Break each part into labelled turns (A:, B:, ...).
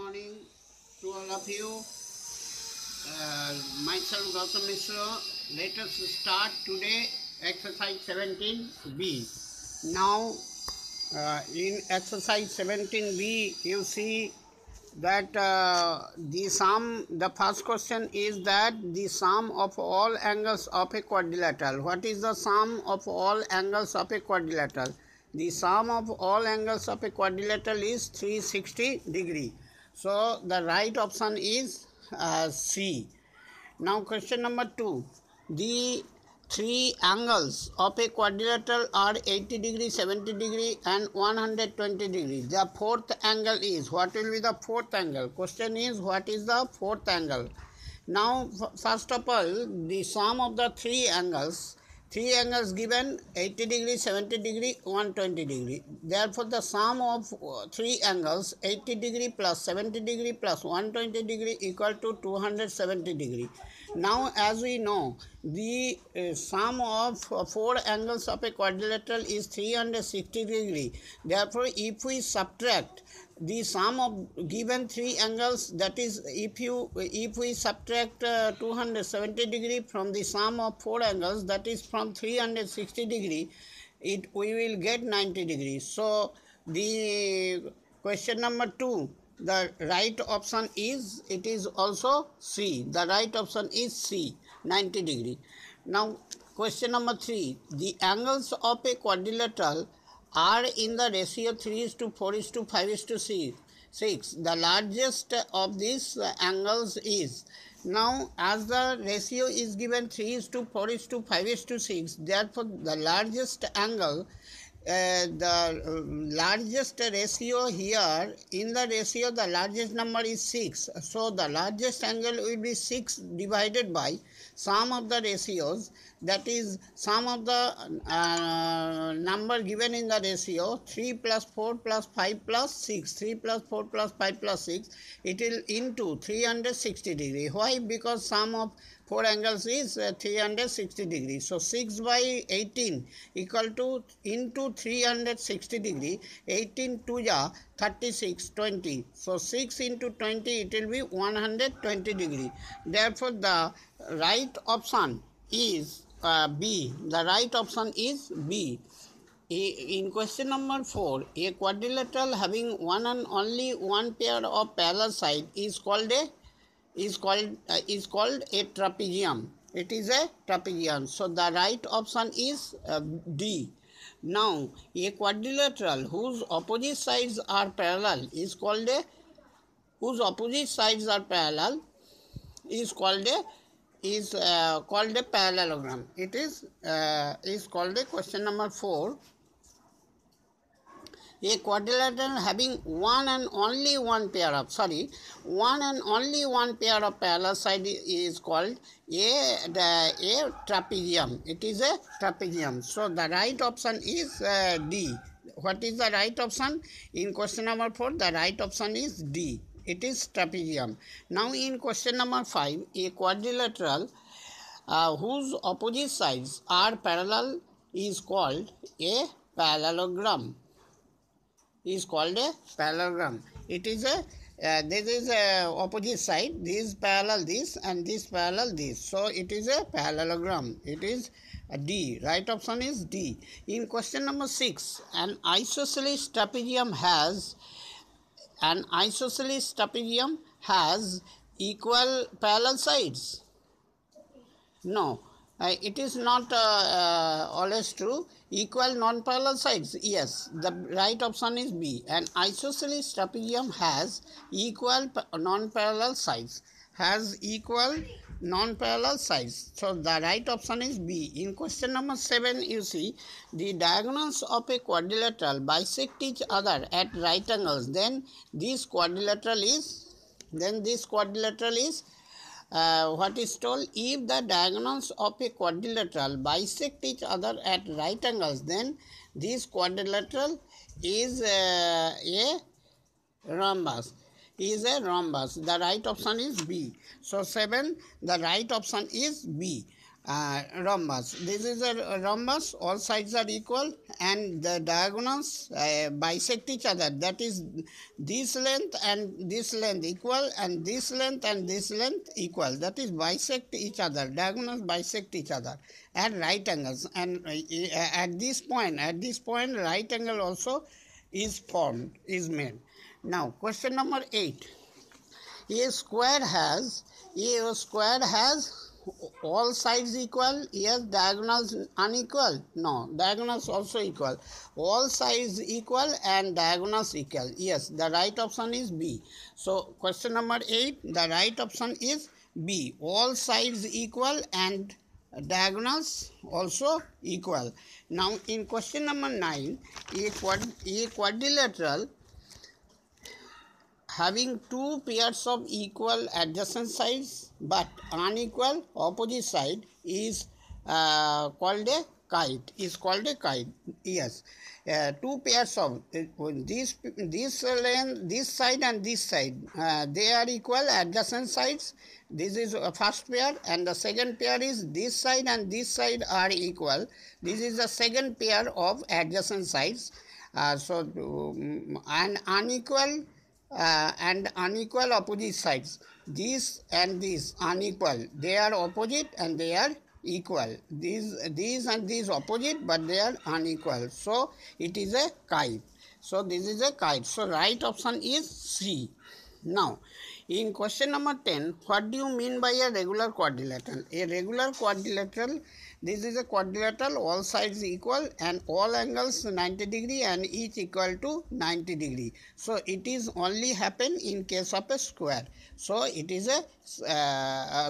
A: morning to all of you. Myself Gautam Mishra. Let us start today exercise 17B. Now in exercise 17B you see that the first question is that the sum of all angles of a quadrilateral. What is the sum of all angles of a quadrilateral? The sum of all angles of a quadrilateral is 360 degree. So the right option is C. Now question number 2. The three angles of a quadrilateral are 80 degree, 70 degree and 120 degree. The fourth angle is, what will be the fourth angle? Question is, what is the fourth angle? Now first of all, the sum of the three angles given 80 degree, 70 degree, 120 degree. Therefore the sum of three angles 80 degree plus 70 degree plus 120 degree equal to 270 degree. Now as we know, the sum of four angles of a quadrilateral is 360 degree. Therefore if we subtract the sum of given three angles, that is if we subtract 270 degree from the sum of four angles, that is from 360 degree, we will get 90 degrees. So the question number 2, the right option is, it is also C. The right option is C, 90 degree. Now question number 3, the angles of a quadrilateral are in the ratio 3:4:5:6. The largest of these angles is, now as the ratio is given 3:4:5:6, therefore the largest angle, the largest ratio here, in the ratio the largest number is 6. So the largest angle will be 6 divided by sum of the ratios, that is sum of the number given in the ratio 3 plus 4 plus 5 plus 6, 3 plus 4 plus 5 plus 6, it will into 360 degree. Why? Because sum of four angles is 360 degree. So 6 by 18 equal to into 360 degree. 18 to 36, 20. So 6 into 20, it will be 120 degree. Therefore the right option is B. The right option is B. In question number 4, a quadrilateral having one and only one pair of parallel sides is called a trapezium. It is a trapezium. So the right option is D. Now a quadrilateral whose opposite sides are parallel is called a parallelogram. It is called a question number 4. A quadrilateral having one and only one pair of parallel sides is called a trapezium. It is a trapezium. So the right option is D. What is the right option? In question number 4, the right option is D. It is trapezium. Now in question number 5, a quadrilateral whose opposite sides are parallel is called a parallelogram. It is a this is a opposite side, this parallel this and this parallel this, so it is a parallelogram. It is D. Right option is D. In question number 6, an isosceles trapezium has equal parallel sides. No, it is not always true. Equal non-parallel sides. Yes, the right option is B. An isosceles trapezium has equal non-parallel sides. So the right option is B. In question number 7, you see the diagonals of a quadrilateral bisect each other at right angles. Then this quadrilateral is what is told? If the diagonals of a quadrilateral bisect each other at right angles, then this quadrilateral is a rhombus. The right option is B. So 7, the right option is B. rhombus. This is a rhombus, all sides are equal and the diagonals bisect each other. That is, this length and this length equal and this length and this length equal. That is, bisect each other, diagonals bisect each other at right angles. And at this point, right angle also is formed, is made. Now, question number 8. A square has all sides equal, yes, diagonals unequal, no, diagonals also equal, all sides equal and diagonals equal, yes, the right option is B. So question number 8, the right option is B, all sides equal and diagonals also equal. Now in question number 9, a quadrilateral having two pairs of equal adjacent sides but unequal opposite side is called a kite. Yes, two pairs of this length, this side and this side, they are equal adjacent sides. This is a first pair, and the second pair is this side and this side are equal. This is the second pair of adjacent sides. And unequal opposite sides, this and this unequal, they are opposite and they are equal, these and these opposite but they are unequal, so it is a kite. So this is a kite, so right option is C. Now in question number 10, what do you mean by a regular quadrilateral? A regular quadrilateral, this is a quadrilateral, all sides equal and all angles 90 degree and each equal to 90 degree. So it is only happen in case of a square. So it is a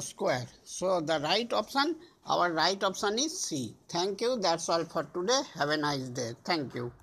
A: square. So the right option, our right option is C. Thank you. That's all for today. Have a nice day. Thank you.